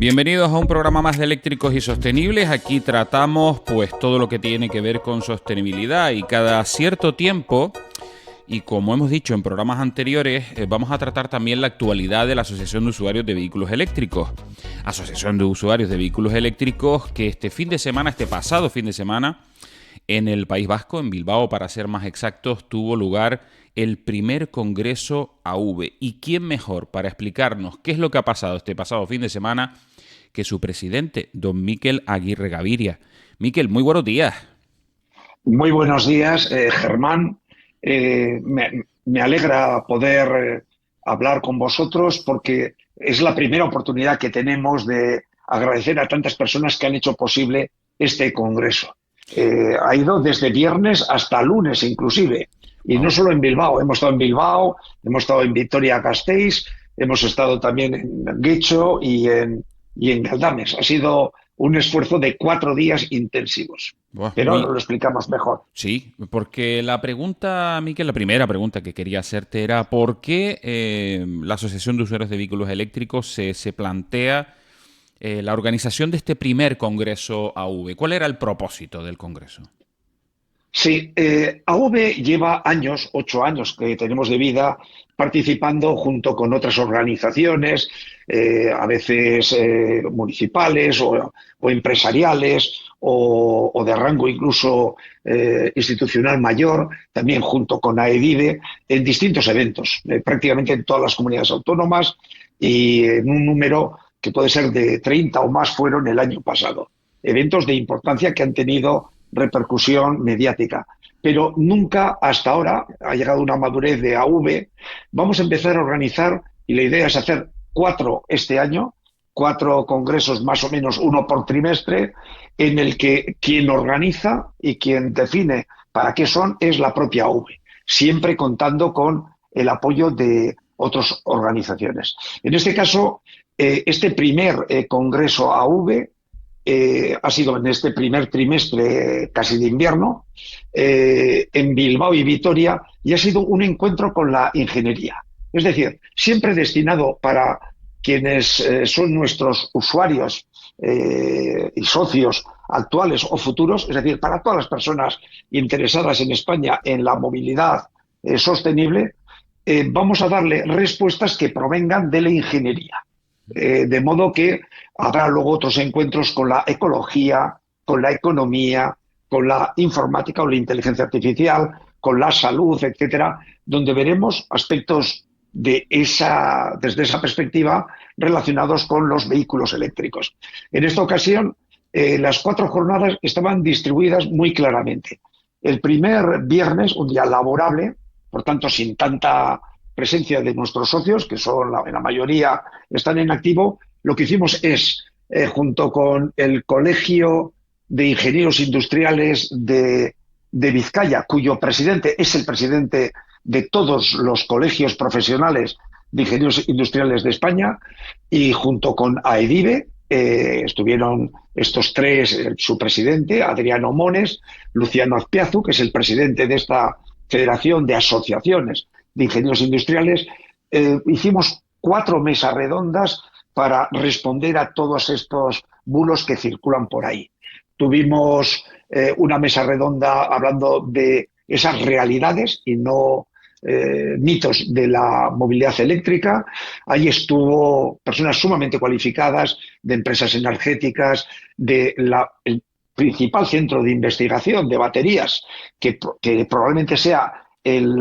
Bienvenidos a un programa más de Eléctricos y Sostenibles. Aquí tratamos pues todo lo que tiene que ver con sostenibilidad y cada cierto tiempo, y como hemos dicho en programas anteriores, vamos a tratar también la actualidad de la Asociación de Usuarios de Vehículos Eléctricos. Asociación de Usuarios de Vehículos Eléctricos que este pasado fin de semana, en el País Vasco, en Bilbao para ser más exactos, tuvo lugar el primer Congreso AV. ¿Y quién mejor para explicarnos qué es lo que ha pasado este pasado fin de semana que su presidente, don Mikel Aguirre Gaviria? Mikel, muy buenos días. Muy buenos días, Germán. Me alegra poder hablar con vosotros porque es la primera oportunidad que tenemos de agradecer a tantas personas que han hecho posible este congreso. Ha ido desde viernes hasta lunes inclusive, y no Wow. solo en Bilbao. Hemos estado en Bilbao, hemos estado en Vitoria-Gasteiz, hemos estado también en Guecho y en Galdames. Ha sido un esfuerzo de 4 días intensivos, Buah, pero ahora lo explicamos mejor. Sí, porque la pregunta, Mikel, la primera pregunta que quería hacerte era ¿por qué la Asociación de Usuarios de Vehículos Eléctricos se plantea la organización de este primer Congreso AV? ¿Cuál era el propósito del Congreso? Sí, AV lleva años, 8 años que tenemos de vida, participando junto con otras organizaciones, a veces municipales o empresariales o de rango incluso institucional mayor, también junto con AEDIVE, en distintos eventos, prácticamente en todas las comunidades autónomas y en un número que puede ser de 30 o más fueron el año pasado. Eventos de importancia que han tenido repercusión mediática. Pero nunca hasta ahora ha llegado una madurez de AV. Vamos a empezar a organizar, y la idea es hacer 4 este año, 4 congresos más o menos, uno por trimestre, en el que quien organiza y quien define para qué son es la propia AV, siempre contando con el apoyo de otras organizaciones. En este caso, este primer congreso AV ha sido en este primer trimestre casi de invierno, en Bilbao y Vitoria, y ha sido un encuentro con la ingeniería. Es decir, siempre destinado para quienes son nuestros usuarios y socios actuales o futuros, es decir, para todas las personas interesadas en España en la movilidad sostenible, vamos a darle respuestas que provengan de la ingeniería. De modo que habrá luego otros encuentros con la ecología, con la economía, con la informática o la inteligencia artificial, con la salud, etcétera, donde veremos aspectos desde esa perspectiva relacionados con los vehículos eléctricos. En esta ocasión, las 4 jornadas estaban distribuidas muy claramente. El primer viernes, un día laborable, por tanto sin tanta presencia de nuestros socios, que son en la mayoría están en activo, lo que hicimos es, junto con el Colegio de Ingenieros Industriales de Vizcaya, cuyo presidente es el presidente de todos los colegios profesionales de ingenieros industriales de España, y junto con AEDIVE, estuvieron estos tres, su presidente, Adriano Mones, Luciano Azpiazu, que es el presidente de esta Federación de Asociaciones de Ingenieros Industriales. Hicimos 4 mesas redondas para responder a todos estos bulos que circulan por ahí. Tuvimos una mesa redonda hablando de esas realidades y no mitos de la movilidad eléctrica. Ahí estuvo personas sumamente cualificadas de empresas energéticas, el principal centro de investigación de baterías, que probablemente sea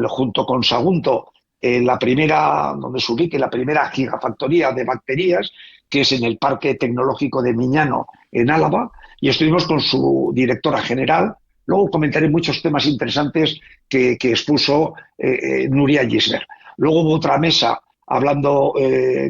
junto con Sagunto, donde se ubique la primera gigafactoría de baterías, que es en el Parque Tecnológico de Miñano, en Álava, y estuvimos con su directora general. Luego comentaré muchos temas interesantes que expuso Nuria Gisbert. Luego hubo otra mesa hablando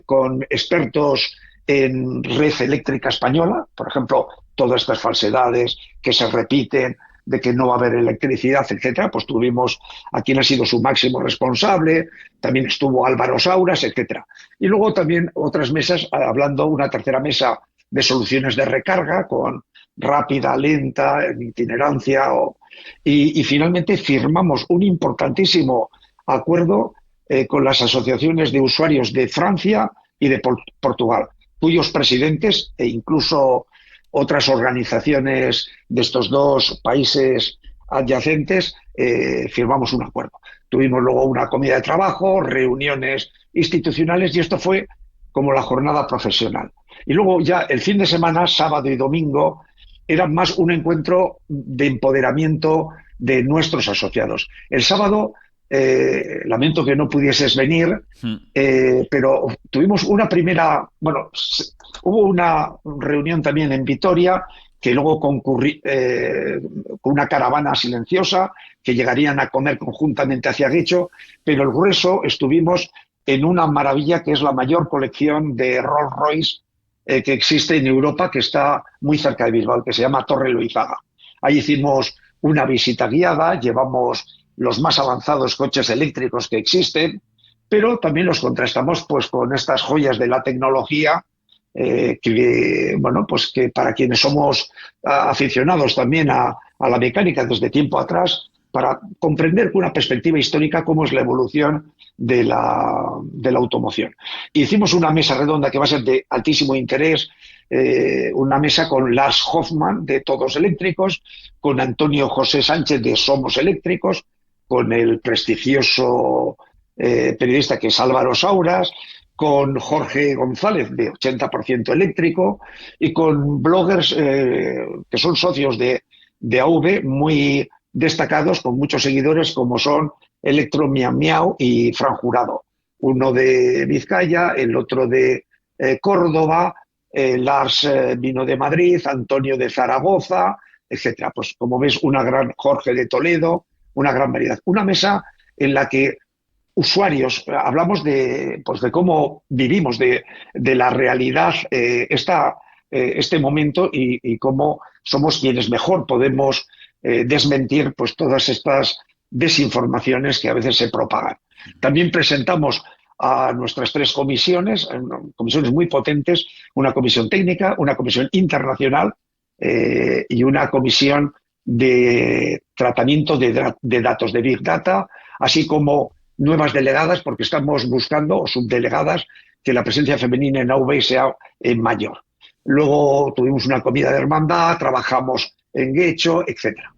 con expertos en red eléctrica española, por ejemplo, todas estas falsedades que se repiten de que no va a haber electricidad, etcétera. Pues tuvimos a quien ha sido su máximo responsable, también estuvo Álvaro Sauras, etcétera. Y luego también otras mesas, hablando una tercera mesa de soluciones de recarga con rápida, lenta, en itinerancia. Y finalmente firmamos un importantísimo acuerdo con las asociaciones de usuarios de Francia y de Portugal, cuyos presidentes e incluso otras organizaciones de estos dos países adyacentes firmamos un acuerdo. Tuvimos luego una comida de trabajo, reuniones institucionales y esto fue como la jornada profesional. Y luego ya el fin de semana, sábado y domingo, era más un encuentro de empoderamiento de nuestros asociados. El sábado, lamento que no pudieses venir, pero tuvimos una primera, bueno, hubo una reunión también en Vitoria que luego concurrí con una caravana silenciosa que llegarían a comer conjuntamente hacia Guecho, pero el grueso estuvimos en una maravilla que es la mayor colección de Rolls Royce que existe en Europa, que está muy cerca de Bilbao, que se llama Torre Loizaga. Ahí hicimos una visita guiada, llevamos los más avanzados coches eléctricos que existen, pero también los contrastamos pues con estas joyas de la tecnología que, bueno, pues que para quienes somos aficionados también a la mecánica desde tiempo atrás, para comprender con una perspectiva histórica cómo es la evolución de la automoción. Hicimos una mesa redonda que va a ser de altísimo interés, una mesa con Lars Hoffman de Todos Eléctricos, con Antonio José Sánchez de Somos Eléctricos, con el prestigioso periodista que es Álvaro Sauras, con Jorge González de 80% Eléctrico y con bloggers que son socios de AV muy destacados, con muchos seguidores como son Electro Miau Miau y Fran Jurado. Uno de Vizcaya, el otro de Córdoba, Lars vino de Madrid, Antonio de Zaragoza, etcétera. Pues como ves, una gran Jorge de Toledo, una gran variedad. Una mesa en la que usuarios, hablamos pues de cómo vivimos, de la realidad este momento y cómo somos quienes mejor podemos desmentir pues todas estas desinformaciones que a veces se propagan. También presentamos a nuestras 3 comisiones, comisiones muy potentes, una comisión técnica, una comisión internacional y una comisión de tratamiento de datos de Big Data, así como nuevas delegadas, porque estamos buscando, o subdelegadas, que la presencia femenina en AV sea mayor. Luego tuvimos una comida de hermandad, trabajamos en Guecho, etcétera.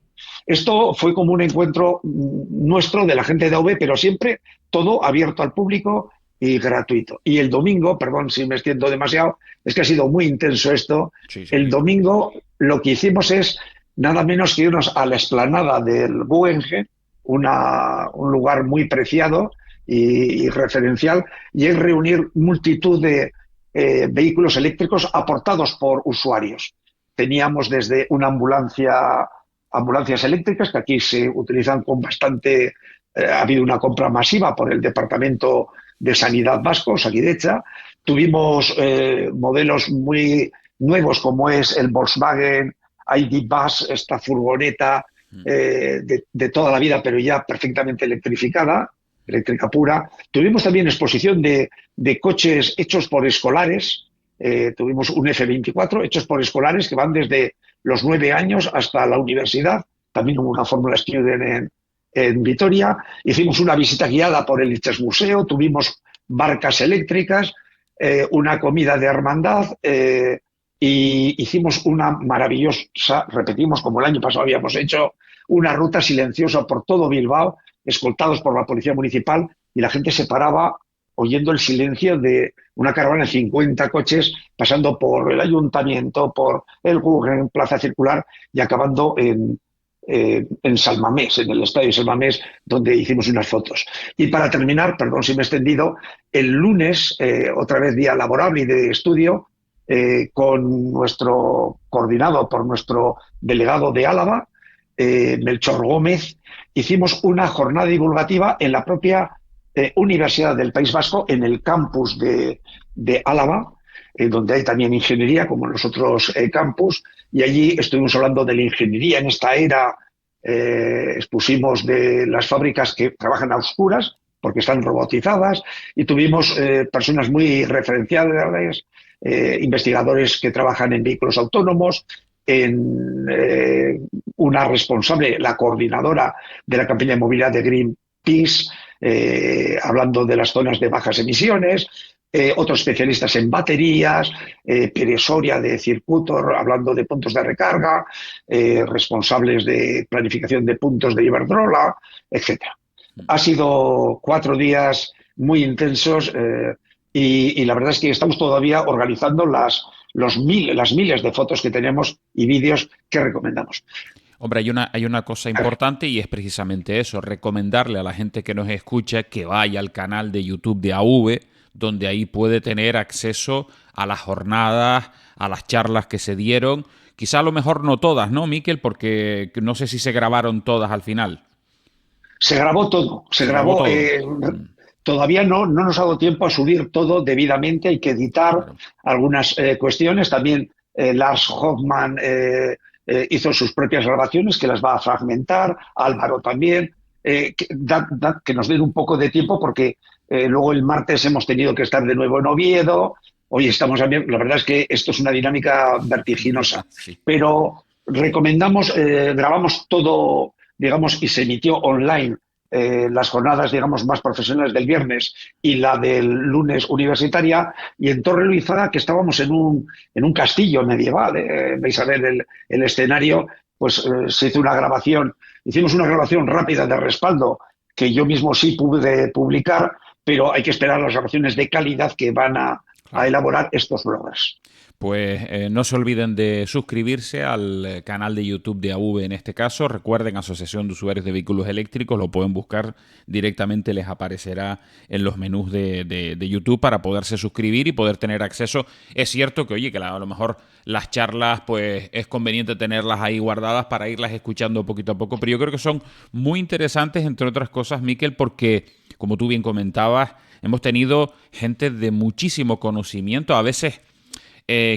Esto fue como un encuentro nuestro de la gente de AV, pero siempre todo abierto al público y gratuito. Y el domingo, perdón si me extiendo demasiado, es que ha sido muy intenso esto. Sí. El domingo lo que hicimos es nada menos que irnos a la explanada del Guggenheim, un lugar muy preciado y referencial, y es reunir multitud de vehículos eléctricos aportados por usuarios. Teníamos desde una ambulancias eléctricas, que aquí se utilizan con bastante... ha habido una compra masiva por el Departamento de Sanidad Vasco, Osakidetza. Tuvimos modelos muy nuevos, como es el Volkswagen ID Bus, esta furgoneta de toda la vida, pero ya perfectamente electrificada, eléctrica pura. Tuvimos también exposición de coches hechos por escolares. Tuvimos un F24 hechos por escolares que van desde los 9 años hasta la universidad. También hubo una Fórmula Student en Vitoria. Hicimos una visita guiada por el Museo. Tuvimos barcas eléctricas, una comida de hermandad y hicimos una maravillosa, repetimos como el año pasado habíamos hecho, una ruta silenciosa por todo Bilbao, escoltados por la Policía Municipal, y la gente se paraba oyendo el silencio de una caravana de 50 coches pasando por el Ayuntamiento, por el Guggenheim, Plaza Circular y acabando en San Mamés, en el estadio de San Mamés, donde hicimos unas fotos. Y para terminar, perdón si me he extendido, el lunes, otra vez día laborable y de estudio, con nuestro coordinado por nuestro delegado de Álava, Melchor Gómez, hicimos una jornada divulgativa en la propia Universidad del País Vasco, en el campus de Álava, donde hay también ingeniería, como en los otros campus, y allí estuvimos hablando de la ingeniería en esta era. Expusimos de las fábricas que trabajan a oscuras, porque están robotizadas, y tuvimos personas muy referenciales, investigadores que trabajan en vehículos autónomos, en una responsable, la coordinadora de la campaña de movilidad de Greenpeace, hablando de las zonas de bajas emisiones, otros especialistas en baterías, Pere Soria de circuitos, hablando de puntos de recarga, responsables de planificación de puntos de Iberdrola, etcétera. Ha sido 4 días muy intensos y la verdad es que estamos todavía organizando las miles de fotos que tenemos y vídeos que recomendamos. Hombre, hay una cosa importante y es precisamente eso, recomendarle a la gente que nos escucha que vaya al canal de YouTube de AV, donde ahí puede tener acceso a las jornadas, a las charlas que se dieron. Quizá a lo mejor no todas, ¿no, Miquel? Porque no sé si se grabaron todas al final. Se grabó todo, se Se grabó grabó. todo. Todavía no nos ha dado tiempo a subir todo debidamente, hay que editar Claro. algunas cuestiones. También Lars Hoffman hizo sus propias grabaciones que las va a fragmentar, Álvaro también. Que nos den un poco de tiempo porque luego el martes hemos tenido que estar de nuevo en Oviedo. Hoy estamos también, la verdad es que esto es una dinámica vertiginosa, Sí. pero recomendamos, grabamos todo, digamos, y se emitió online las jornadas, digamos, más profesionales del viernes y la del lunes universitaria, y en Torre Luizada, que estábamos en un castillo medieval, vais a ver el escenario, pues se hizo una grabación, hicimos una grabación rápida de respaldo, que yo mismo sí pude publicar, pero hay que esperar las grabaciones de calidad que van a Claro. elaborar estos bloggers. Pues no se olviden de suscribirse al canal de YouTube de AV en este caso. Recuerden, Asociación de Usuarios de Vehículos Eléctricos, lo pueden buscar directamente, les aparecerá en los menús de YouTube para poderse suscribir y poder tener acceso. Es cierto que, oye, que a lo mejor las charlas, pues es conveniente tenerlas ahí guardadas para irlas escuchando poquito a poco, pero yo creo que son muy interesantes, entre otras cosas, Miquel, porque, como tú bien comentabas, hemos tenido gente de muchísimo conocimiento, a veces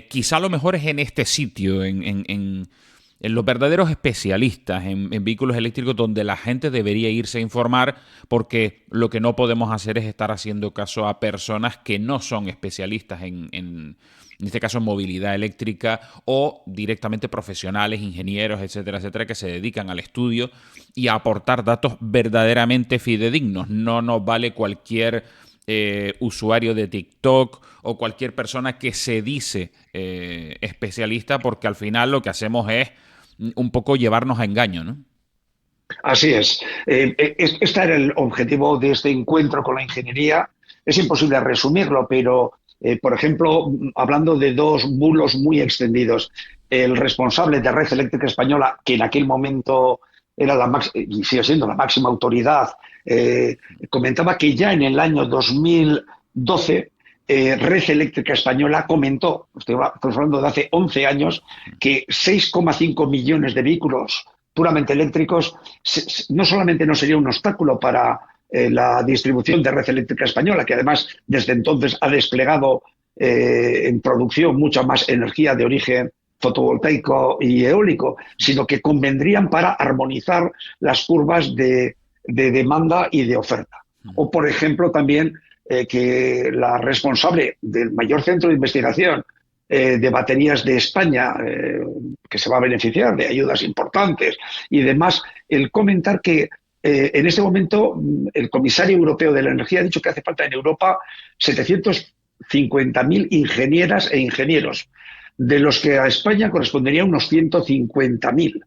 quizá lo mejor es en este sitio, en los verdaderos especialistas en vehículos eléctricos, donde la gente debería irse a informar, porque lo que no podemos hacer es estar haciendo caso a personas que no son especialistas en este caso en movilidad eléctrica, o directamente profesionales, ingenieros, etcétera, etcétera, que se dedican al estudio y a aportar datos verdaderamente fidedignos. No nos vale cualquier usuario de TikTok o cualquier persona que se dice especialista, porque al final lo que hacemos es un poco llevarnos a engaño, ¿no? Así es. Este era el objetivo de este encuentro con la ingeniería. Es imposible resumirlo, pero, por ejemplo, hablando de dos bulos muy extendidos, el responsable de Red Eléctrica Española, que en aquel momento era y sigue siendo la máxima autoridad, comentaba que ya en el año 2012 Red Eléctrica Española comentó, estamos hablando de hace 11 años, que 6,5 millones de vehículos puramente eléctricos no solamente no sería un obstáculo para la distribución de Red Eléctrica Española, que además desde entonces ha desplegado en producción mucha más energía de origen fotovoltaico y eólico, sino que convendrían para armonizar las curvas de demanda y de oferta. O, por ejemplo, también que la responsable del mayor centro de investigación de baterías de España, que se va a beneficiar de ayudas importantes y demás, el comentar que en este momento el comisario europeo de la energía ha dicho que hace falta en Europa 750.000 ingenieras e ingenieros, de los que a España correspondería unos 150.000.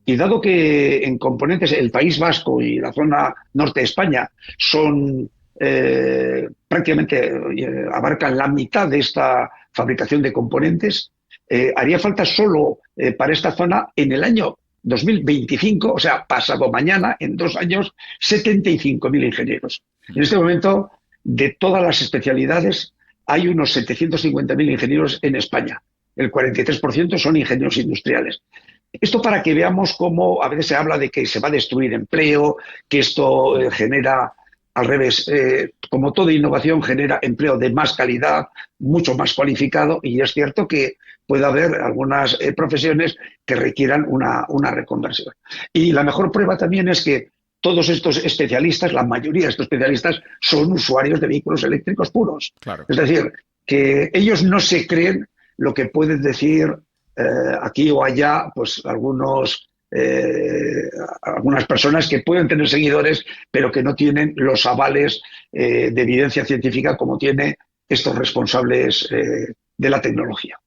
Y dado que en componentes el País Vasco y la zona norte de España son prácticamente abarcan la mitad de esta fabricación de componentes, haría falta solo para esta zona en el año 2025, o sea, pasado mañana, en 2 años, 75.000 ingenieros. En este momento, de todas las especialidades, hay unos 750.000 ingenieros en España. El 43% son ingenieros industriales. Esto para que veamos cómo a veces se habla de que se va a destruir empleo, que esto genera, al revés, como toda innovación, genera empleo de más calidad, mucho más cualificado, y es cierto que puede haber algunas profesiones que requieran una reconversión. Y la mejor prueba también es que todos estos especialistas, la mayoría de estos especialistas, son usuarios de vehículos eléctricos puros. Claro. Es decir, que ellos no se creen lo que pueden decir aquí o allá, pues algunas personas que pueden tener seguidores, pero que no tienen los avales de evidencia científica como tiene estos responsables de la tecnología.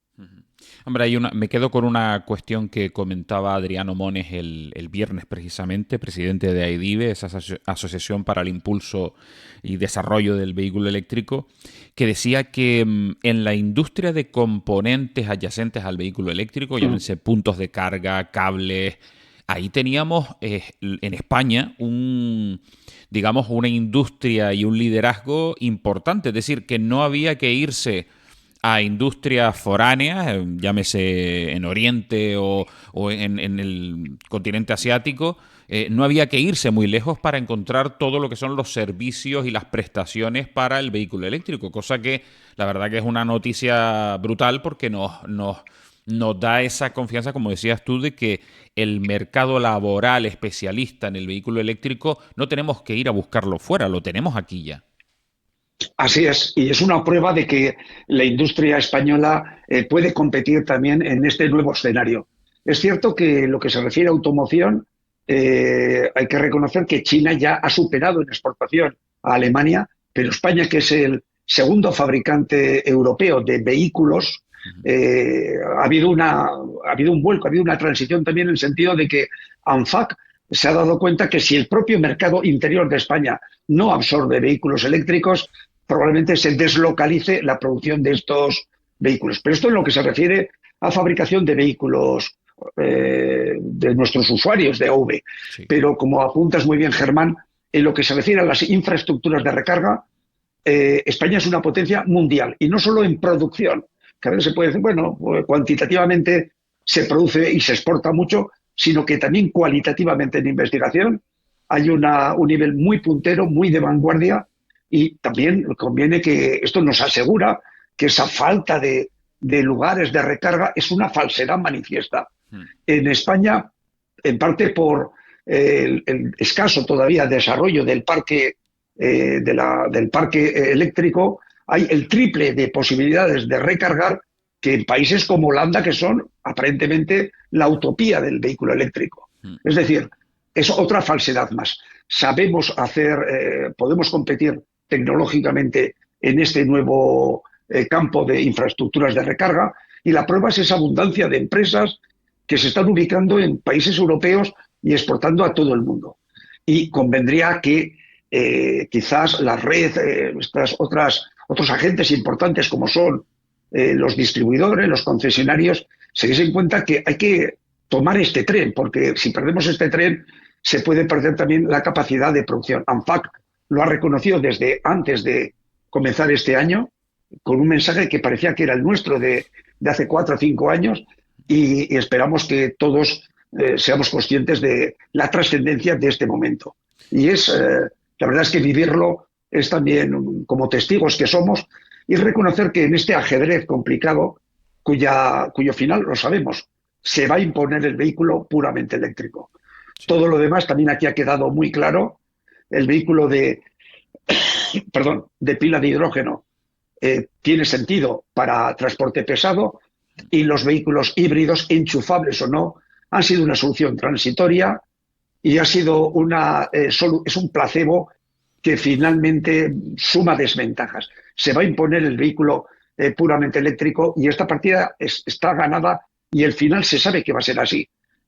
Hombre, me quedo con una cuestión que comentaba Adriano Mones el viernes precisamente, presidente de AIDIVE, esa Asociación para el Impulso y Desarrollo del Vehículo Eléctrico, que decía que en la industria de componentes adyacentes al vehículo eléctrico, llámense puntos de carga, cables, ahí teníamos en España digamos, una industria y un liderazgo importante, es decir, que no había que irse a industrias foráneas, llámese en Oriente o en el continente asiático, no había que irse muy lejos para encontrar todo lo que son los servicios y las prestaciones para el vehículo eléctrico, cosa que la verdad que es una noticia brutal porque nos da esa confianza, como decías tú, de que el mercado laboral especialista en el vehículo eléctrico no tenemos que ir a buscarlo fuera, lo tenemos aquí ya. Así es, y es una prueba de que la industria española puede competir también en este nuevo escenario. Es cierto que lo que se refiere a automoción, hay que reconocer que China ya ha superado en exportación a Alemania, pero España, que es el segundo fabricante europeo de vehículos, ha habido un vuelco, ha habido una transición también en el sentido de que ANFAC se ha dado cuenta que si el propio mercado interior de España no absorbe vehículos eléctricos, probablemente se deslocalice la producción de estos vehículos. Pero esto en lo que se refiere a fabricación de vehículos de nuestros usuarios de AV. Sí. Pero como apuntas muy bien, Germán, en lo que se refiere a las infraestructuras de recarga, España es una potencia mundial y no solo en producción, que a veces se puede decir, bueno, cuantitativamente se produce y se exporta mucho, sino que también cualitativamente en investigación hay un nivel muy puntero, muy de vanguardia, y también conviene que esto nos asegura que esa falta de lugares de recarga es una falsedad manifiesta. En España, en parte por el escaso todavía desarrollo del parque del parque eléctrico, hay el triple de posibilidades de recargar que en países como Holanda, que son aparentemente la utopía del vehículo eléctrico. Es decir, es otra falsedad más. Sabemos podemos competir tecnológicamente en este nuevo campo de infraestructuras de recarga, y la prueba es esa abundancia de empresas que se están ubicando en países europeos y exportando a todo el mundo. Y convendría que quizás la red, otros agentes importantes como son los distribuidores, los concesionarios, se diesen cuenta que hay que tomar este tren, porque si perdemos este tren se puede perder también la capacidad de producción. ANFAC lo ha reconocido desde antes de comenzar este año, con un mensaje que parecía que era el nuestro de hace 4 o 5 años, y esperamos que todos seamos conscientes de la trascendencia de este momento. Y la verdad es que vivirlo es también, como testigos que somos, y reconocer que en este ajedrez complicado, cuyo final lo sabemos, se va a imponer el vehículo puramente eléctrico. Sí. Todo lo demás también aquí ha quedado muy claro. El vehículo de pila de hidrógeno tiene sentido para transporte pesado, y los vehículos híbridos, enchufables o no, han sido una solución transitoria y ha sido es un placebo que finalmente suma desventajas. Se va a imponer el vehículo puramente eléctrico, y esta partida está ganada, y el final se sabe que va a ser así.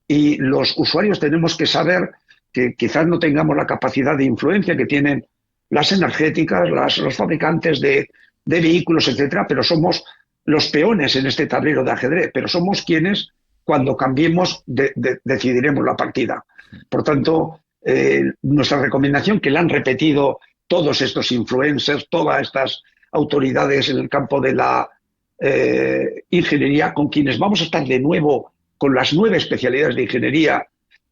Y los usuarios tenemos que saber que quizás no tengamos la capacidad de influencia que tienen las energéticas, los fabricantes de vehículos, etcétera, pero somos los peones en este tablero de ajedrez, pero somos quienes, cuando cambiemos, decidiremos la partida. Por tanto, nuestra recomendación, que la han repetido todos estos influencers, todas estas autoridades en el campo de la ingeniería, con quienes vamos a estar de nuevo con las 9 especialidades de ingeniería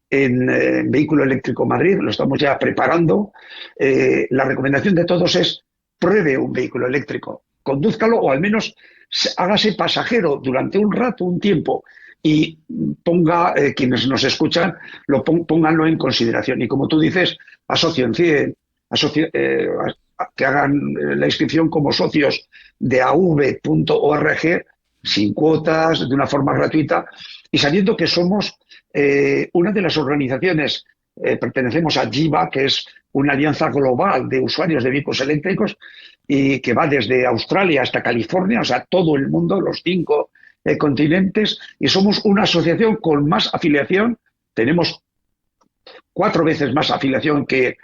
en Vehículo Eléctrico Madrid, lo estamos ya preparando. La recomendación de todos es: pruebe un vehículo eléctrico, condúzcalo, o al menos hágase pasajero durante un rato, un tiempo, y ponga, quienes nos escuchan, pónganlo en consideración. Y como tú dices, asocien, que hagan la inscripción como socios de AV.org, sin cuotas, de una forma gratuita, y sabiendo que somos una de las organizaciones pertenecemos a JIVA, que es una alianza global de usuarios de vehículos eléctricos y que va desde Australia hasta California, o sea, todo el mundo, los 5 continentes, y somos una asociación con más afiliación. Tenemos 4 veces más afiliación que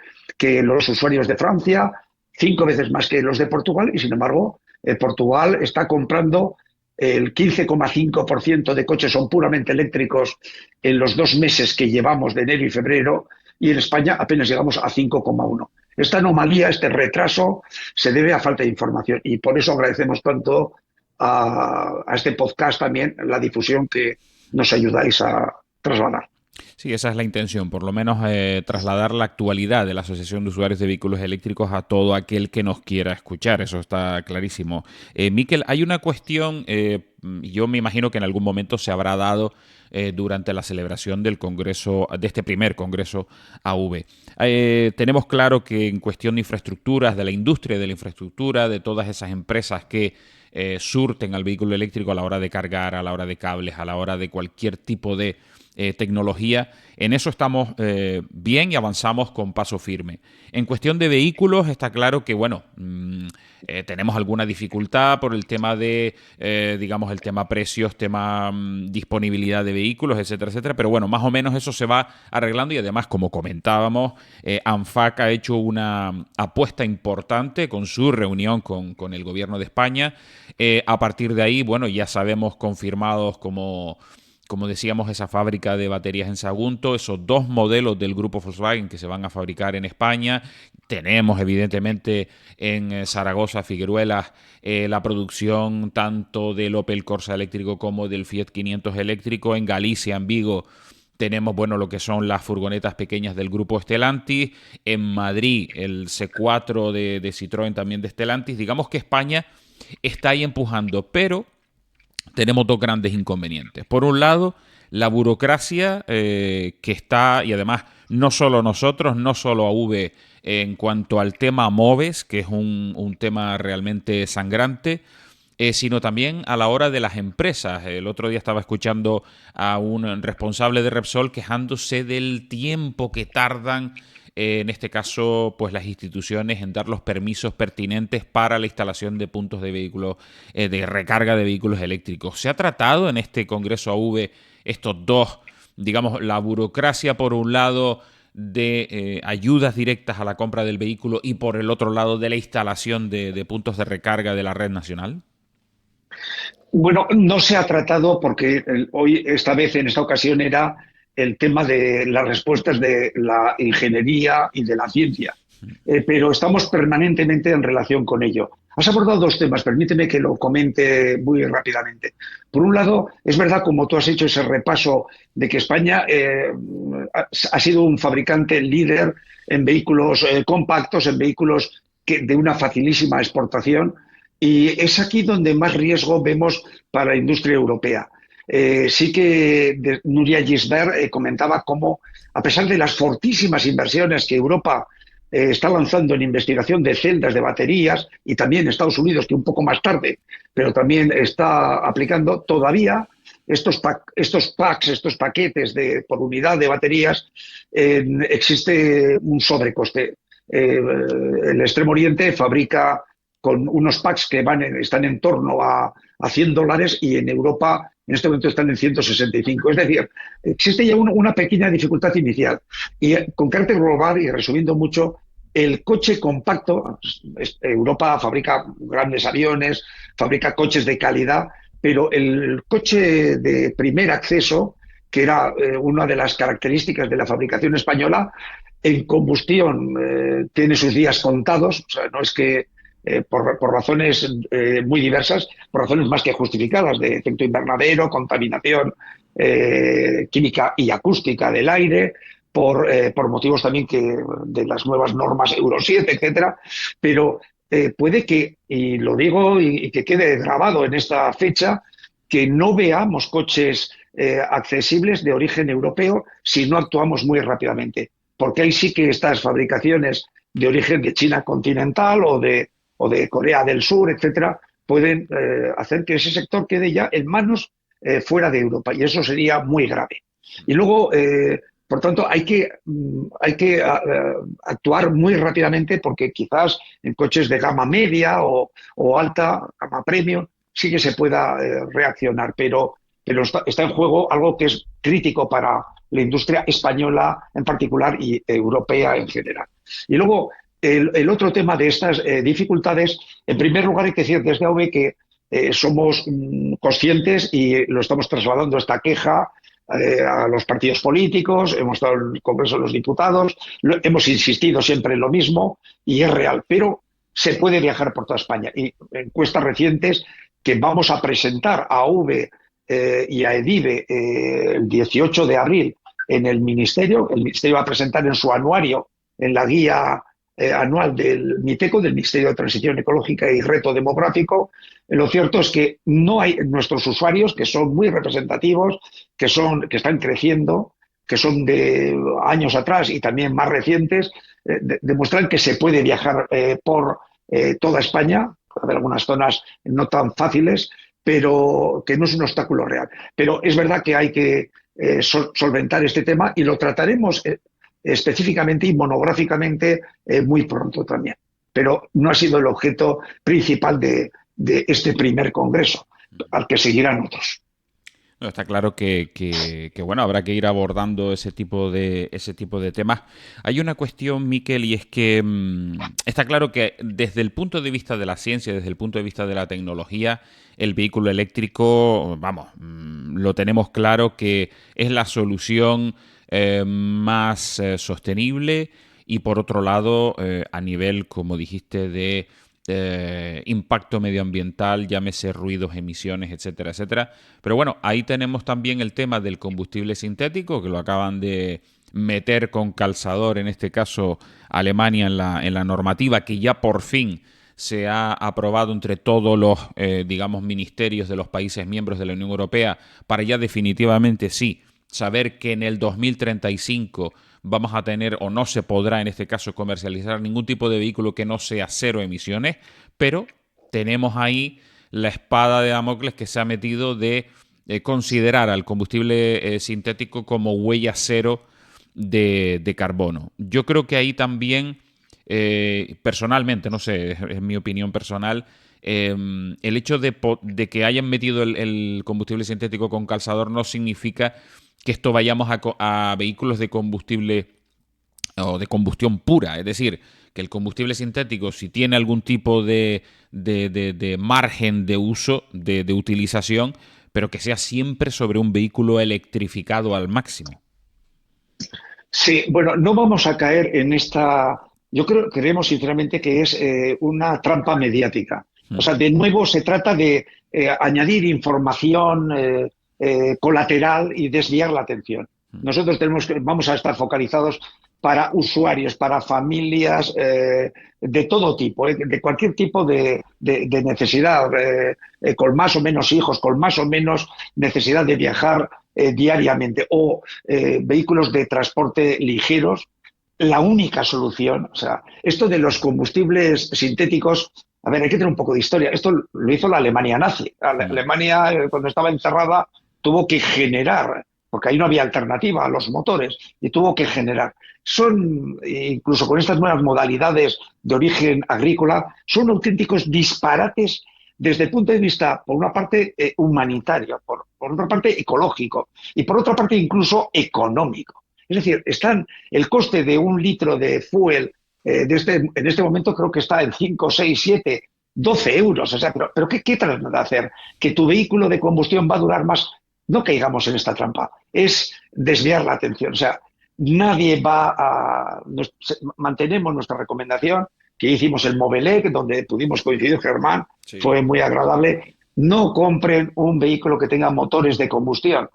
los usuarios de Francia, 5 veces más que los de Portugal, y sin embargo, Portugal está comprando el 15,5% de coches son puramente eléctricos en los 2 meses que llevamos de enero y febrero, y en España apenas llegamos a 5,1%. Esta anomalía, este retraso, se debe a falta de información, y por eso agradecemos tanto a este podcast también la difusión que nos ayudáis a trasladar. Sí, esa es la intención, por lo menos trasladar la actualidad de la Asociación de Usuarios de Vehículos Eléctricos a todo aquel que nos quiera escuchar, eso está clarísimo. Miquel, hay una cuestión, yo me imagino que en algún momento se habrá dado durante la celebración del Congreso, de este primer Congreso AV. Tenemos claro que en cuestión de infraestructuras, de la industria de la infraestructura, de todas esas empresas que surten al vehículo eléctrico a la hora de cargar, a la hora de cables, a la hora de cualquier tipo de tecnología, en eso estamos bien y avanzamos con paso firme. En cuestión de vehículos está claro que, bueno, tenemos alguna dificultad por el tema de, digamos, el tema precios, tema disponibilidad de vehículos, etcétera, etcétera, pero bueno, más o menos eso se va arreglando y además, como comentábamos, ANFAC ha hecho una apuesta importante con su reunión con el gobierno de España. A partir de ahí, bueno, ya sabemos confirmados como decíamos, esa fábrica de baterías en Sagunto, esos 2 modelos del grupo Volkswagen que se van a fabricar en España. Tenemos, evidentemente, en Zaragoza, Figueruelas, la producción tanto del Opel Corsa eléctrico como del Fiat 500 eléctrico. En Galicia, en Vigo, tenemos, bueno, lo que son las furgonetas pequeñas del grupo Stellantis. En Madrid, el C4 de Citroën, también de Stellantis. Digamos que España está ahí empujando, pero tenemos 2 grandes inconvenientes. Por un lado, la burocracia que está, y además no solo nosotros, no solo AV en cuanto al tema MOVES, que es un tema realmente sangrante, sino también a la hora de las empresas. El otro día estaba escuchando a un responsable de Repsol quejándose del tiempo que tardan en este caso, pues las instituciones en dar los permisos pertinentes para la instalación de puntos de vehículos, de recarga de vehículos eléctricos. ¿Se ha tratado en este Congreso AV estos 2, digamos, la burocracia por un lado de ayudas directas a la compra del vehículo y por el otro lado de la instalación de puntos de recarga de la red nacional? Bueno, no se ha tratado porque hoy, esta vez, en esta ocasión, era el tema de las respuestas de la ingeniería y de la ciencia. Pero estamos permanentemente en relación con ello. Has abordado 2 temas, permíteme que lo comente muy rápidamente. Por un lado, es verdad, como tú has hecho ese repaso, de que España ha sido un fabricante líder en vehículos compactos, en vehículos de una facilísima exportación, y es aquí donde más riesgo vemos para la industria europea. Sí que Núria Gisbert comentaba cómo, a pesar de las fortísimas inversiones que Europa está lanzando en investigación de celdas de baterías, y también Estados Unidos, que un poco más tarde, pero también está aplicando, todavía estos packs, estos paquetes por unidad de baterías, existe un sobrecoste. El Extremo Oriente fabrica con unos packs que están en torno a $100, y en Europa en este momento están en 165. Es decir, existe ya una pequeña dificultad inicial. Y con carácter global, y resumiendo mucho, el coche compacto, Europa fabrica grandes aviones, fabrica coches de calidad, pero el coche de primer acceso, que era una de las características de la fabricación española, en combustión tiene sus días contados. O sea, no es que por razones muy diversas, por razones más que justificadas, de efecto invernadero, contaminación química y acústica del aire, por motivos también de las nuevas normas Euro 7, etcétera. Pero puede que, y lo digo y que quede grabado en esta fecha, que no veamos coches accesibles de origen europeo si no actuamos muy rápidamente, porque ahí sí que estas fabricaciones de origen de China continental o de Corea del Sur, etcétera, pueden hacer que ese sector quede ya en manos fuera de Europa, y eso sería muy grave. Y luego, Por tanto, hay que actuar muy rápidamente porque quizás en coches de gama media o alta, gama premium, sí que se pueda reaccionar, pero está en juego algo que es crítico para la industria española en particular y europea en general. Y luego, el otro tema de estas dificultades, en primer lugar hay que decir desde AV que somos conscientes y lo estamos trasladando esta queja a los partidos políticos, hemos estado en el Congreso de los Diputados, hemos insistido siempre en lo mismo y es real, pero se puede viajar por toda España. Y encuestas recientes que vamos a presentar a AV y a EDIVE el 18 de abril en el Ministerio va a presentar en su anuario, en la guía anual del MITECO, del Ministerio de Transición Ecológica y Reto Demográfico. Lo cierto es que no hay nuestros usuarios, que son muy representativos, que están creciendo, que son de años atrás y también más recientes, demuestran que se puede viajar por toda España. Puede haber algunas zonas no tan fáciles, pero que no es un obstáculo real. Pero es verdad que hay que solventar este tema y lo trataremos específicamente y monográficamente muy pronto también. Pero no ha sido el objeto principal de este primer congreso, al que seguirán otros. No, está claro que, bueno, habrá que ir abordando ese tipo de temas. Hay una cuestión, Miquel, y es que está claro que desde el punto de vista de la ciencia, desde el punto de vista de la tecnología, el vehículo eléctrico, vamos, lo tenemos claro que es la solución más sostenible y por otro lado, a nivel, como dijiste, de impacto medioambiental, llámese ruidos, emisiones, etcétera, etcétera. Pero bueno, ahí tenemos también el tema del combustible sintético, que lo acaban de meter con calzador, en este caso Alemania, en la normativa, que ya por fin se ha aprobado entre todos los, digamos, ministerios de los países miembros de la Unión Europea, para ya definitivamente sí saber que en el 2035 vamos a tener, o no se podrá en este caso comercializar ningún tipo de vehículo que no sea cero emisiones, pero tenemos ahí la espada de Damocles que se ha metido de considerar al combustible sintético como huella cero de carbono. Yo creo que ahí también, personalmente, no sé, es mi opinión personal, el hecho de que hayan metido el combustible sintético con calzador no significa que esto vayamos a vehículos de combustible o de combustión pura. Es decir, que el combustible sintético, si tiene algún tipo de margen de uso, de utilización, pero que sea siempre sobre un vehículo electrificado al máximo. Sí, bueno, no vamos a caer en esta. Creemos sinceramente que es una trampa mediática. O sea, de nuevo se trata de añadir información colateral y desviar la atención. Nosotros vamos a estar focalizados para usuarios, para familias de todo tipo, de cualquier tipo de necesidad, con más o menos hijos, con más o menos necesidad de viajar diariamente, o vehículos de transporte ligeros. La única solución, o sea, esto de los combustibles sintéticos, a ver, hay que tener un poco de historia. Esto lo hizo la Alemania nazi. Alemania, cuando estaba encerrada, tuvo que generar, porque ahí no había alternativa a los motores, y tuvo que generar. Incluso con estas nuevas modalidades de origen agrícola, son auténticos disparates desde el punto de vista, por una parte, humanitario, por otra parte, ecológico, y por otra parte, incluso económico. Es decir, el coste de un litro de fuel en este momento creo que está en 5, 6, 7, 12 euros. O sea, pero ¿qué tratan de hacer? Que tu vehículo de combustión va a durar más. No caigamos en esta trampa. Es desviar la atención. O sea, nadie va a. Mantenemos nuestra recomendación que hicimos el Movelec, donde pudimos coincidir, Germán, sí. Fue muy agradable. No compren un vehículo que tenga motores de combustión.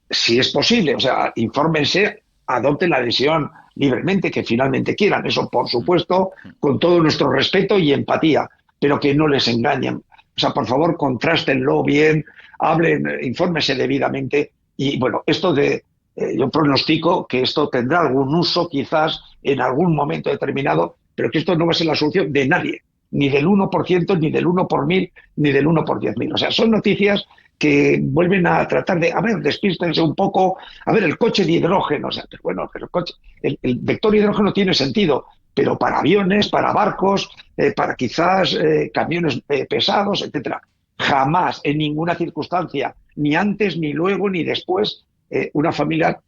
Si es posible, o sea, infórmense, adopten la decisión libremente que finalmente quieran. Eso, por supuesto, con todo nuestro respeto y empatía, pero que no les engañen. O sea, por favor, contrástenlo bien, hablen, infórmense debidamente. Y bueno, yo pronostico que esto tendrá algún uso quizás en algún momento determinado, pero que esto no va a ser la solución de nadie, ni del 1%, ni del 1 por 1000, ni del 1 por 10.000. O sea, son noticias que vuelven a tratar de, a ver, despístense un poco, a ver, el coche de hidrógeno, o sea, pero bueno, pero el vector hidrógeno tiene sentido, pero para aviones, para barcos, para quizás camiones pesados, etcétera. Jamás, en ninguna circunstancia, ni antes, ni luego, ni después, una familia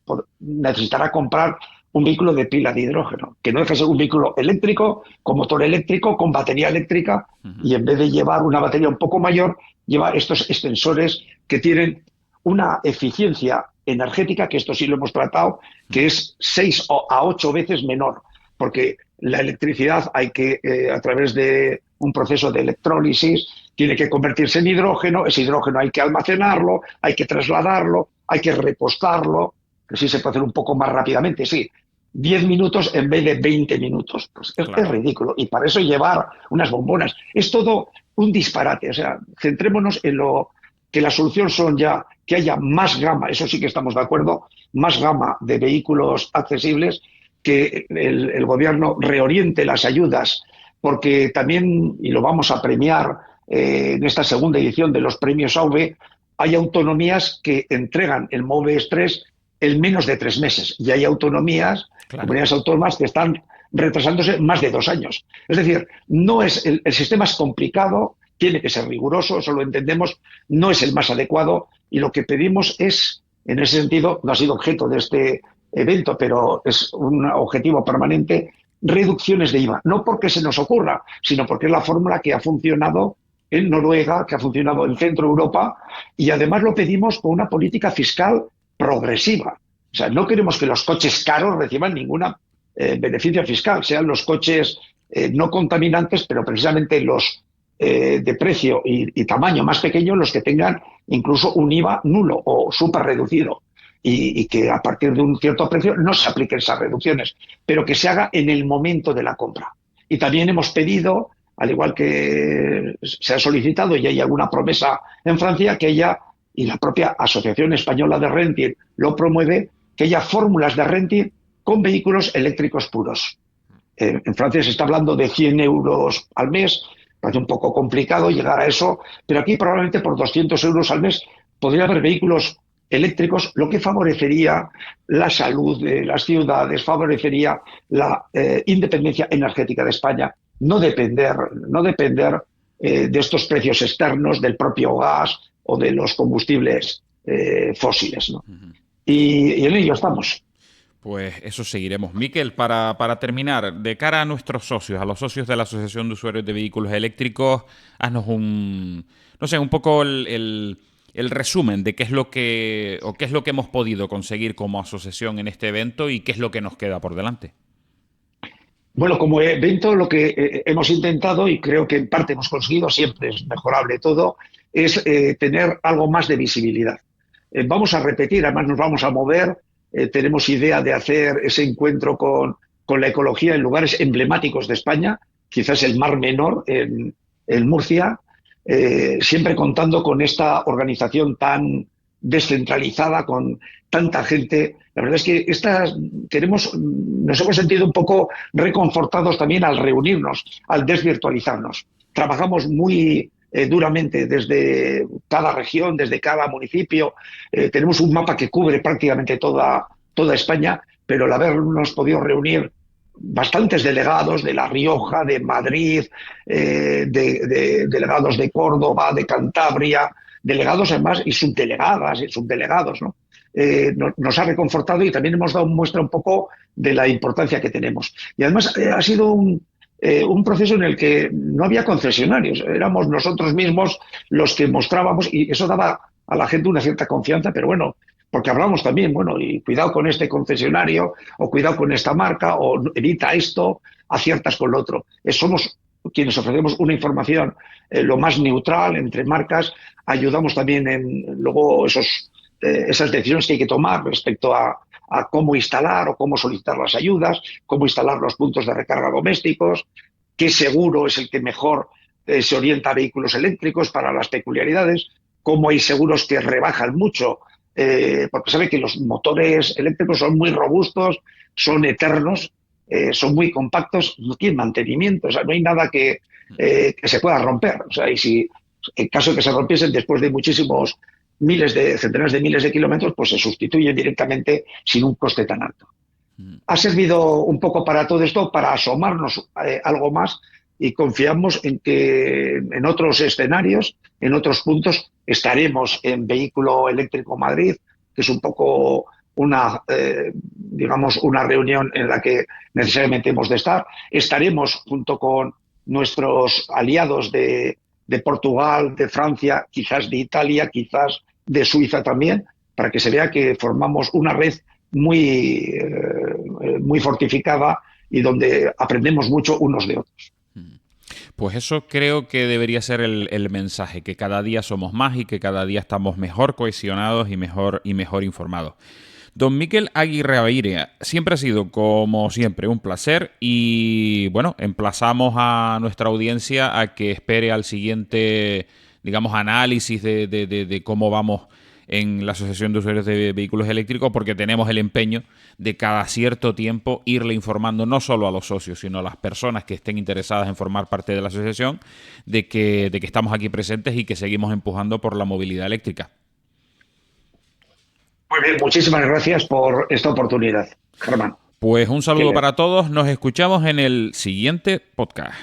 necesitará comprar un vehículo de pila de hidrógeno, que no deja de ser un vehículo eléctrico, con motor eléctrico, con batería eléctrica, y en vez de llevar una batería un poco mayor, lleva estos extensores que tienen una eficiencia energética, que esto sí lo hemos tratado, que es 6 a 8 veces menor, porque la electricidad hay que, a través de un proceso de electrólisis, tiene que convertirse en hidrógeno, ese hidrógeno hay que almacenarlo, hay que trasladarlo, hay que repostarlo, que sí se puede hacer un poco más rápidamente, sí. 10 minutos en vez de 20 minutos. Pues es ridículo. Y para eso llevar unas bombonas. Es todo un disparate. O sea, centrémonos en lo que la solución son ya que haya más gama, eso sí que estamos de acuerdo, más gama de vehículos accesibles, que el gobierno reoriente las ayudas, porque también, y lo vamos a premiar en esta segunda edición de los premios AUVE, hay autonomías que entregan el MOVES 3 en menos de 3 meses. Y hay autonomías, comunidades autónomas, que están retrasándose más de 2 años. Es decir, no es el sistema es complicado, tiene que ser riguroso, eso lo entendemos, no es el más adecuado, y lo que pedimos es, en ese sentido, no ha sido objeto de este evento, pero es un objetivo permanente, reducciones de IVA. No porque se nos ocurra, sino porque es la fórmula que ha funcionado en Noruega, que ha funcionado en Centro Europa, y además lo pedimos con una política fiscal progresiva. O sea, no queremos que los coches caros reciban ningún beneficio fiscal, sean los coches no contaminantes, pero precisamente los de precio y tamaño más pequeños los que tengan incluso un IVA nulo o súper reducido, y que a partir de un cierto precio no se apliquen esas reducciones, pero que se haga en el momento de la compra. Y también hemos pedido, al igual que se ha solicitado y hay alguna promesa en Francia, que haya, y la propia Asociación Española de Renting lo promueve, que haya fórmulas de renting con vehículos eléctricos puros. En Francia se está hablando de 100 euros al mes, parece un poco complicado llegar a eso, pero aquí probablemente por 200 euros al mes podría haber vehículos eléctricos, lo que favorecería la salud de las ciudades, favorecería la independencia energética de España, no depender de estos precios externos, del propio gas o de los combustibles fósiles, ¿no? Y en ello estamos. Pues eso seguiremos. Miquel, para terminar, de cara a nuestros socios, a los socios de la Asociación de Usuarios de Vehículos Eléctricos, haznos un poco el resumen de qué es lo que hemos podido conseguir como asociación en este evento y qué es lo que nos queda por delante. Bueno, como evento lo que hemos intentado, y creo que en parte hemos conseguido, siempre es mejorable todo, es tener algo más de visibilidad. Vamos a repetir, además nos vamos a mover, tenemos idea de hacer ese encuentro con la ecología en lugares emblemáticos de España, quizás el Mar Menor en Murcia, siempre contando con esta organización tan descentralizada, con tanta gente. La verdad es que nos hemos sentido un poco reconfortados también al reunirnos, al desvirtualizarnos. Trabajamos muy duramente desde cada región, desde cada municipio. Tenemos un mapa que cubre prácticamente toda España, pero al habernos podido reunir bastantes delegados de La Rioja, de Madrid, de delegados de Córdoba, de Cantabria, delegados además y subdelegadas y subdelegados, ¿no? Nos ha reconfortado, y también hemos dado muestra un poco de la importancia que tenemos. Y además ha sido un proceso en el que no había concesionarios, éramos nosotros mismos los que mostrábamos, y eso daba a la gente una cierta confianza, pero bueno, porque hablamos también, bueno, y cuidado con este concesionario, o cuidado con esta marca, o evita esto, aciertas con lo otro. Somos quienes ofrecemos una información lo más neutral entre marcas, ayudamos también en luego esas decisiones que hay que tomar respecto a cómo instalar o cómo solicitar las ayudas, cómo instalar los puntos de recarga domésticos, qué seguro es el que mejor se orienta a vehículos eléctricos para las peculiaridades, cómo hay seguros que rebajan mucho, porque sabe que los motores eléctricos son muy robustos, son eternos, son muy compactos, no tienen mantenimiento, o sea, no hay nada que se pueda romper. O sea, y si en caso de que se rompiesen después de muchísimos centenares de miles de kilómetros, pues se sustituyen directamente sin un coste tan alto. Ha servido un poco para todo esto, para asomarnos algo más, y confiamos en que en otros escenarios, en otros puntos, estaremos en Vehículo Eléctrico Madrid, que es un poco digamos, una reunión en la que necesariamente hemos de estar. Estaremos junto con nuestros aliados de Portugal, de Francia, quizás de Italia, quizás de Suiza también, para que se vea que formamos una red muy fortificada y donde aprendemos mucho unos de otros. Pues eso creo que debería ser el mensaje, que cada día somos más y que cada día estamos mejor cohesionados y mejor informados. Don Miquel Aguirre Abeiria, siempre ha sido, como siempre, un placer y, bueno, emplazamos a nuestra audiencia a que espere al siguiente, digamos, análisis de cómo vamos en la Asociación de Usuarios de Vehículos Eléctricos, porque tenemos el empeño de cada cierto tiempo irle informando no solo a los socios, sino a las personas que estén interesadas en formar parte de la asociación de que estamos aquí presentes y que seguimos empujando por la movilidad eléctrica. Muy bien, muchísimas gracias por esta oportunidad, Germán. Pues un saludo para todos, nos escuchamos en el siguiente podcast.